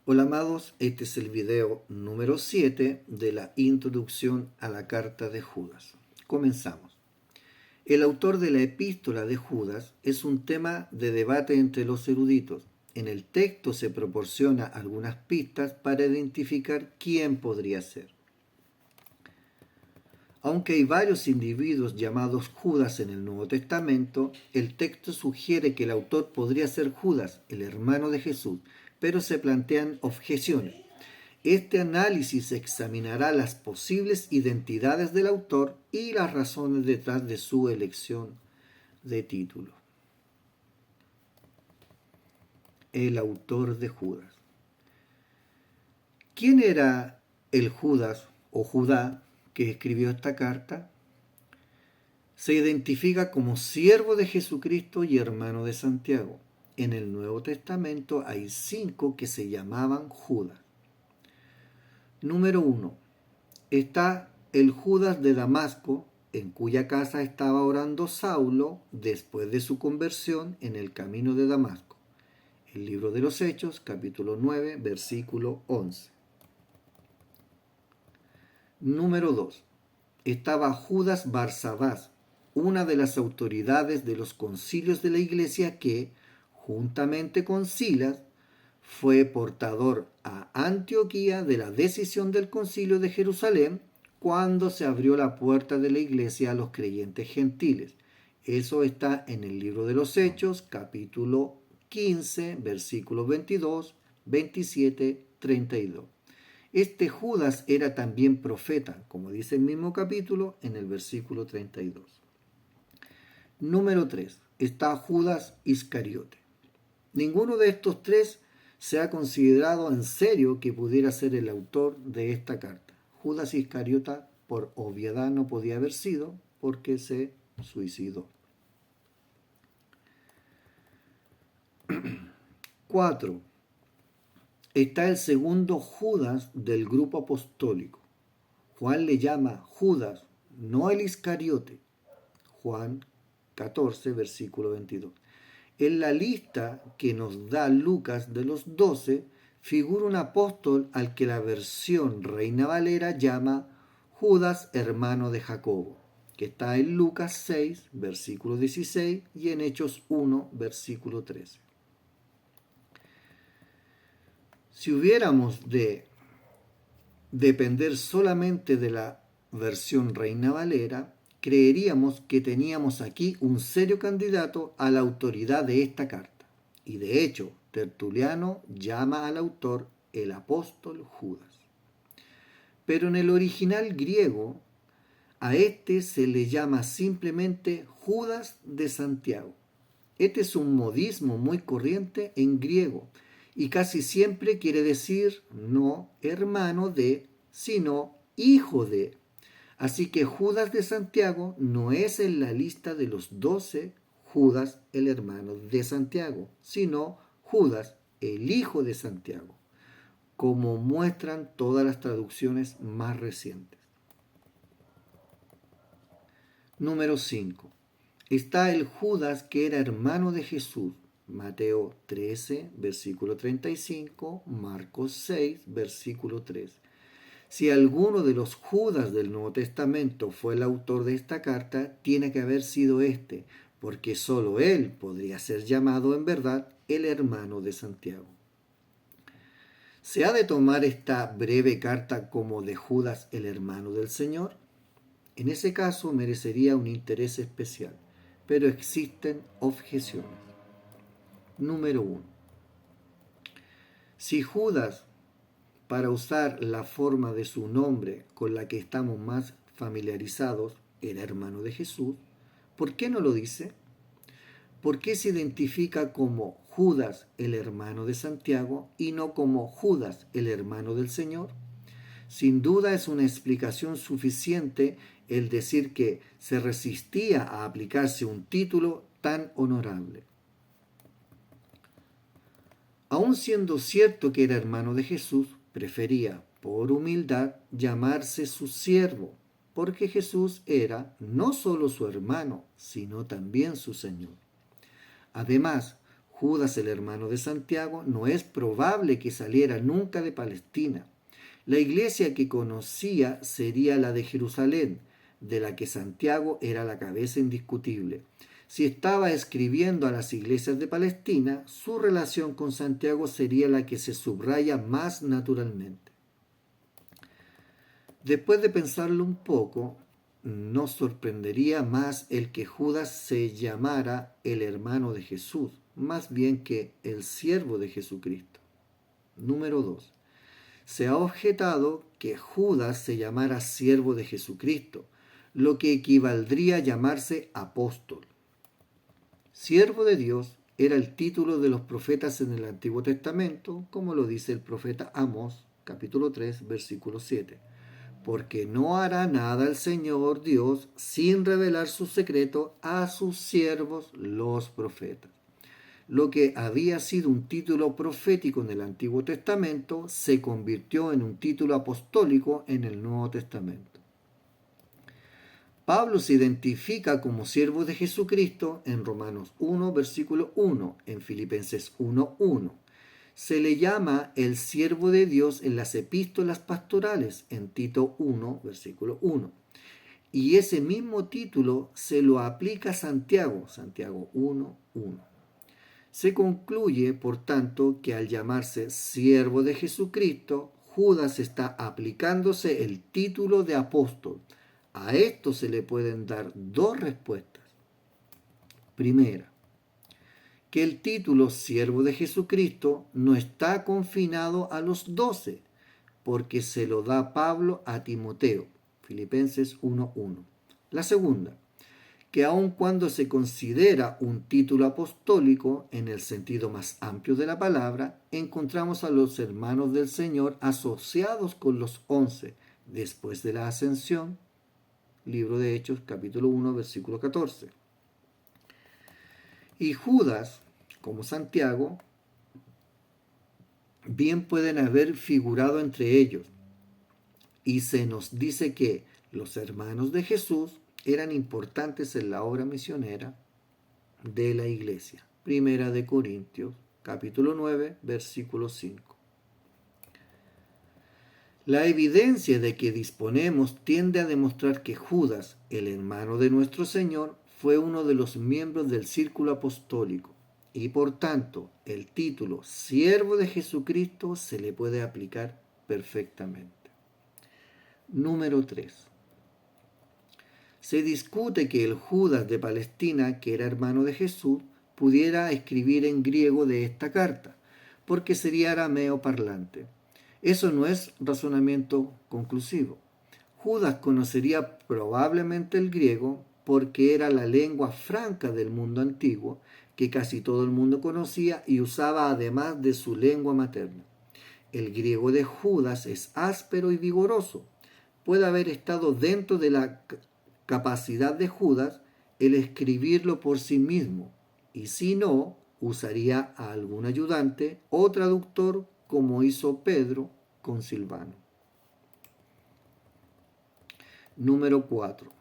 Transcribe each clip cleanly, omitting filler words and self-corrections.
Hola amados, este es el video número 7 de la introducción a la carta de Judas. Comenzamos. El autor de la epístola de Judas es un tema de debate entre los eruditos. En el texto se proporciona algunas pistas para identificar quién podría ser. Aunque hay varios individuos llamados Judas en el Nuevo Testamento, el texto sugiere que el autor podría ser Judas, el hermano de Jesús, pero se plantean objeciones. Este análisis examinará las posibles identidades del autor y las razones detrás de su elección de título. El autor de Judas. ¿Quién era el Judas o Judá que escribió esta carta? Se identifica como siervo de Jesucristo y hermano de Santiago. En el Nuevo Testamento hay 5 que se llamaban Judas. Número 1. Está el Judas de Damasco, en cuya casa estaba orando Saulo después de su conversión en el camino de Damasco. El libro de los Hechos, capítulo 9, versículo 11. Número 2. Estaba Judas Barsabás, una de las autoridades de los concilios de la iglesia que, juntamente con Silas, fue portador a Antioquía de la decisión del concilio de Jerusalén cuando se abrió la puerta de la iglesia a los creyentes gentiles. Eso está en el libro de los Hechos, capítulo 15, versículos 22, 27, 32. Este Judas era también profeta, como dice el mismo capítulo en el versículo 32. Número 3. Está Judas Iscariote. Ninguno de estos tres se ha considerado en serio que pudiera ser el autor de esta carta. Judas Iscariota, por obviedad, no podía haber sido porque se suicidó. 4. Está el segundo Judas del grupo apostólico. Juan le llama Judas, no el Iscariote. Juan 14, versículo 22. En la lista que nos da Lucas de los 12, figura un apóstol al que la versión Reina Valera llama Judas, hermano de Jacobo, que está en Lucas 6, versículo 16, y en Hechos 1, versículo 13. Si hubiéramos de depender solamente de la versión Reina Valera, creeríamos que teníamos aquí un serio candidato a la autoridad de esta carta. Y de hecho, Tertuliano llama al autor el apóstol Judas. Pero en el original griego, a este se le llama simplemente Judas de Santiago. Este es un modismo muy corriente en griego y casi siempre quiere decir no hermano de, sino hijo de. Así que Judas de Santiago no es en la lista de los 12 Judas el hermano de Santiago, sino Judas el hijo de Santiago, como muestran todas las traducciones más recientes. Número 5. Está el Judas que era hermano de Jesús. Mateo 13, versículo 35, Marcos 6, versículo 3. Si alguno de los Judas del Nuevo Testamento fue el autor de esta carta, tiene que haber sido este, porque sólo él podría ser llamado en verdad el hermano de Santiago. ¿Se ha de tomar esta breve carta como de Judas el hermano del Señor? En ese caso merecería un interés especial, pero existen objeciones. Número 1. Si Judas, para usar la forma de su nombre con la que estamos más familiarizados, era hermano de Jesús, ¿por qué no lo dice? ¿Por qué se identifica como Judas el hermano de Santiago y no como Judas el hermano del Señor? Sin duda es una explicación suficiente el decir que se resistía a aplicarse un título tan honorable. Aun siendo cierto que era hermano de Jesús, prefería, por humildad, llamarse su siervo, porque Jesús era no solo su hermano, sino también su Señor. Además, Judas, el hermano de Santiago, no es probable que saliera nunca de Palestina. La iglesia que conocía sería la de Jerusalén, de la que Santiago era la cabeza indiscutible. Si estaba escribiendo a las iglesias de Palestina, su relación con Santiago sería la que se subraya más naturalmente. Después de pensarlo un poco, nos sorprendería más el que Judas se llamara el hermano de Jesús, más bien que el siervo de Jesucristo. Número 2. Se ha objetado que Judas se llamara siervo de Jesucristo, lo que equivaldría a llamarse apóstol. Siervo de Dios era el título de los profetas en el Antiguo Testamento, como lo dice el profeta Amós, capítulo 3, versículo 7. Porque no hará nada el Señor Dios sin revelar su secreto a sus siervos los profetas. Lo que había sido un título profético en el Antiguo Testamento se convirtió en un título apostólico en el Nuevo Testamento. Pablo se identifica como siervo de Jesucristo en Romanos 1, versículo 1, en Filipenses 1, 1. Se le llama el siervo de Dios en las epístolas pastorales, en Tito 1, versículo 1. Y ese mismo título se lo aplica a Santiago, Santiago 1, 1. Se concluye, por tanto, que al llamarse siervo de Jesucristo, Judas está aplicándose el título de apóstol. A esto se le pueden dar dos respuestas. Primera, que el título siervo de Jesucristo no está confinado a los 12, porque se lo da Pablo a Timoteo, Filipenses 1:1. La segunda, que aun cuando se considera un título apostólico en el sentido más amplio de la palabra, encontramos a los hermanos del Señor asociados con los 11 después de la ascensión, libro de Hechos, capítulo 1, versículo 14. Y Judas, como Santiago, bien pueden haber figurado entre ellos. Y se nos dice que los hermanos de Jesús eran importantes en la obra misionera de la iglesia. Primera de Corintios, capítulo 9, versículo 5. La evidencia de que disponemos tiende a demostrar que Judas, el hermano de nuestro Señor, fue uno de los miembros del círculo apostólico y por tanto el título siervo de Jesucristo se le puede aplicar perfectamente. Número 3. Se discute que el Judas de Palestina, que era hermano de Jesús, pudiera escribir en griego de esta carta, porque sería arameo parlante. Eso no es razonamiento conclusivo. Judas conocería probablemente el griego porque era la lengua franca del mundo antiguo, que casi todo el mundo conocía y usaba además de su lengua materna. El griego de Judas es áspero y vigoroso. Puede haber estado dentro de la capacidad de Judas el escribirlo por sí mismo, y si no, usaría a algún ayudante o traductor como hizo Pedro con Silvano. Número 4.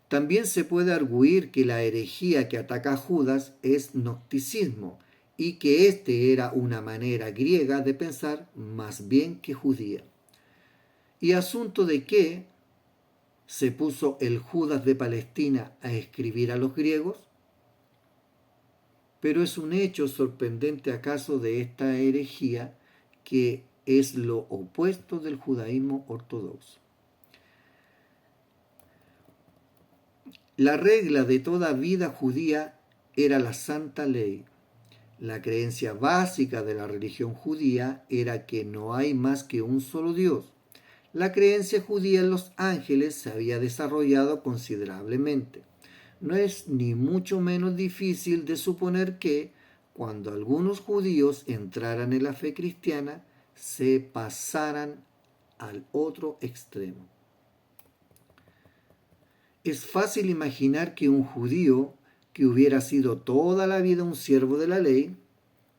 También se puede arguir que la herejía que ataca a Judas es gnosticismo y que éste era una manera griega de pensar más bien que judía. ¿Y asunto de qué se puso el Judas de Palestina a escribir a los griegos? Pero es un hecho sorprendente acaso de esta herejía que es lo opuesto del judaísmo ortodoxo. La regla de toda vida judía era la santa ley. La creencia básica de la religión judía era que no hay más que un solo Dios. La creencia judía en los ángeles se había desarrollado considerablemente. No es ni mucho menos difícil de suponer que, cuando algunos judíos entraran en la fe cristiana, se pasaran al otro extremo. Es fácil imaginar que un judío que hubiera sido toda la vida un siervo de la ley,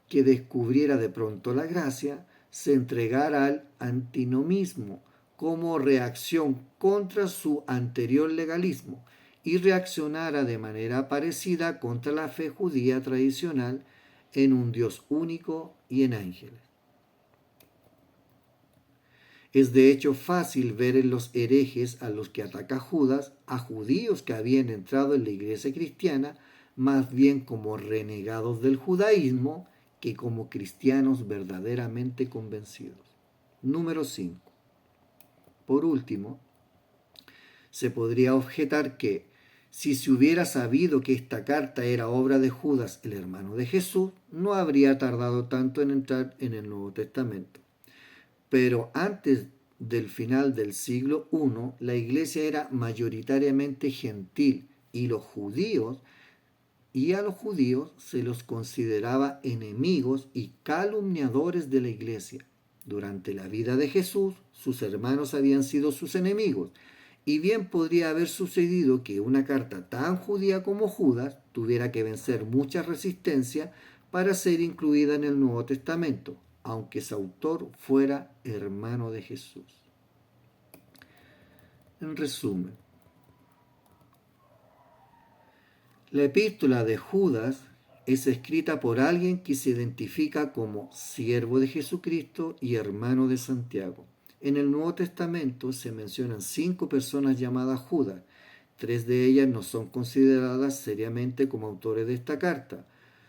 que descubriera de pronto la gracia, se entregara al antinomismo como reacción contra su anterior legalismo y reaccionara de manera parecida contra la fe judía tradicional en un Dios único y en ángeles. Es de hecho fácil ver en los herejes a los que ataca Judas a judíos que habían entrado en la iglesia cristiana más bien como renegados del judaísmo que como cristianos verdaderamente convencidos. Número 5. Por último, se podría objetar que si se hubiera sabido que esta carta era obra de Judas, el hermano de Jesús, no habría tardado tanto en entrar en el Nuevo Testamento. Pero antes del final del siglo I, la iglesia era mayoritariamente gentil y a los judíos se los consideraba enemigos y calumniadores de la iglesia. Durante la vida de Jesús, sus hermanos habían sido sus enemigos, y bien podría haber sucedido que una carta tan judía como Judas tuviera que vencer mucha resistencia para ser incluida en el Nuevo Testamento, aunque su autor fuera hermano de Jesús. En resumen, la epístola de Judas es escrita por alguien que se identifica como siervo de Jesucristo y hermano de Santiago. En el Nuevo Testamento se mencionan 5 personas llamadas Judas. 3 de ellas no son consideradas seriamente como autores de esta carta: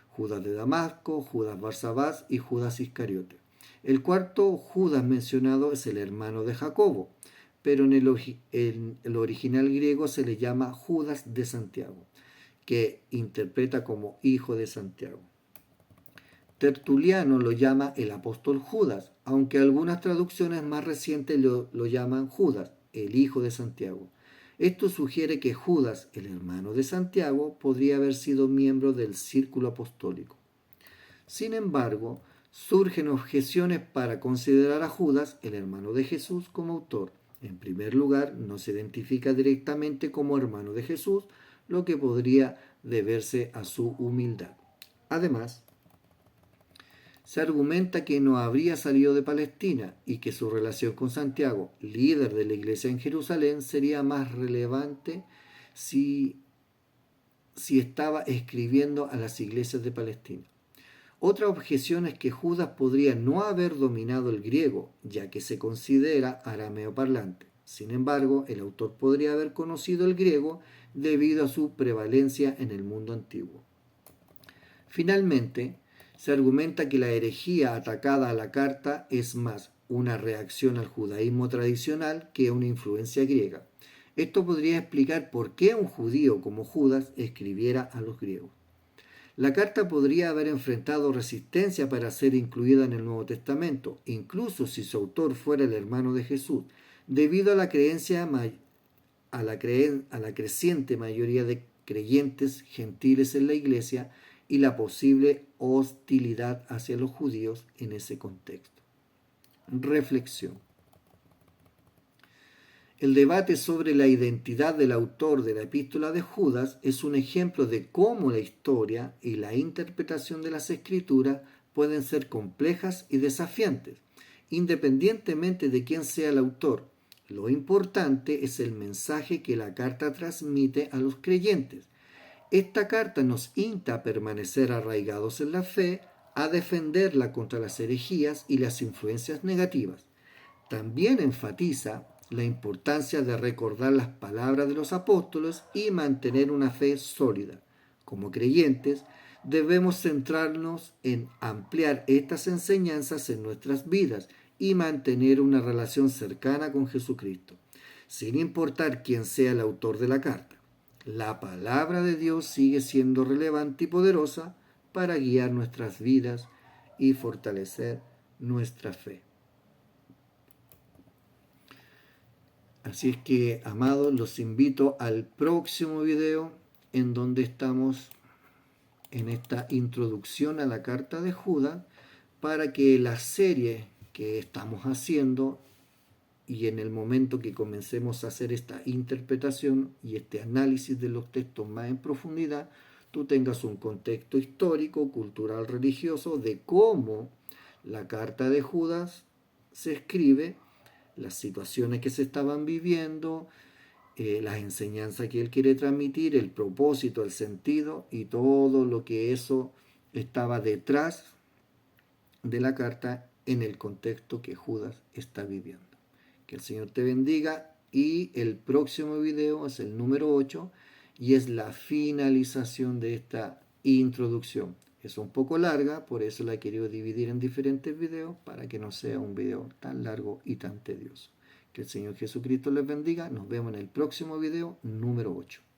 Judas de Damasco, Judas Barsabás y Judas Iscariote. El cuarto Judas mencionado es el hermano de Jacobo, pero en el original griego se le llama Judas de Santiago, que interpreta como hijo de Santiago. Tertuliano lo llama el apóstol Judas, aunque algunas traducciones más recientes lo llaman Judas, el hijo de Santiago. Esto sugiere que Judas, el hermano de Santiago, podría haber sido miembro del círculo apostólico. Sin embargo, surgen objeciones para considerar a Judas, el hermano de Jesús, como autor. En primer lugar, no se identifica directamente como hermano de Jesús, lo que podría deberse a su humildad. Además, se argumenta que no habría salido de Palestina y que su relación con Santiago, líder de la iglesia en Jerusalén, sería más relevante si estaba escribiendo a las iglesias de Palestina. Otra objeción es que Judas podría no haber dominado el griego, ya que se considera arameo parlante. Sin embargo, el autor podría haber conocido el griego debido a su prevalencia en el mundo antiguo. Finalmente, se argumenta que la herejía atacada a la carta es más una reacción al judaísmo tradicional que una influencia griega. Esto podría explicar por qué un judío como Judas escribiera a los griegos. La carta podría haber enfrentado resistencia para ser incluida en el Nuevo Testamento, incluso si su autor fuera el hermano de Jesús, debido a la creciente mayoría de creyentes gentiles en la iglesia y la posible hostilidad hacia los judíos en ese contexto. Reflexión. El debate sobre la identidad del autor de la epístola de Judas es un ejemplo de cómo la historia y la interpretación de las escrituras pueden ser complejas y desafiantes, independientemente de quién sea el autor. Lo importante es el mensaje que la carta transmite a los creyentes. Esta carta nos insta a permanecer arraigados en la fe, a defenderla contra las herejías y las influencias negativas. También enfatiza la importancia de recordar las palabras de los apóstoles y mantener una fe sólida. Como creyentes, debemos centrarnos en ampliar estas enseñanzas en nuestras vidas y mantener una relación cercana con Jesucristo, sin importar quién sea el autor de la carta. La palabra de Dios sigue siendo relevante y poderosa para guiar nuestras vidas y fortalecer nuestra fe. Así es que, amados, los invito al próximo video en donde estamos en esta introducción a la carta de Judas, para que la serie que estamos haciendo y en el momento que comencemos a hacer esta interpretación y este análisis de los textos más en profundidad, tú tengas un contexto histórico, cultural, religioso de cómo la carta de Judas se escribe, las situaciones que se estaban viviendo, las enseñanzas que él quiere transmitir, el propósito, el sentido y todo lo que eso estaba detrás de la carta en el contexto que Judas está viviendo. Que el Señor te bendiga, y el próximo video es el número 8 y es la finalización de esta introducción. Es un poco larga, por eso la he querido dividir en diferentes videos para que no sea un video tan largo y tan tedioso. Que el Señor Jesucristo les bendiga. Nos vemos en el próximo video número 8.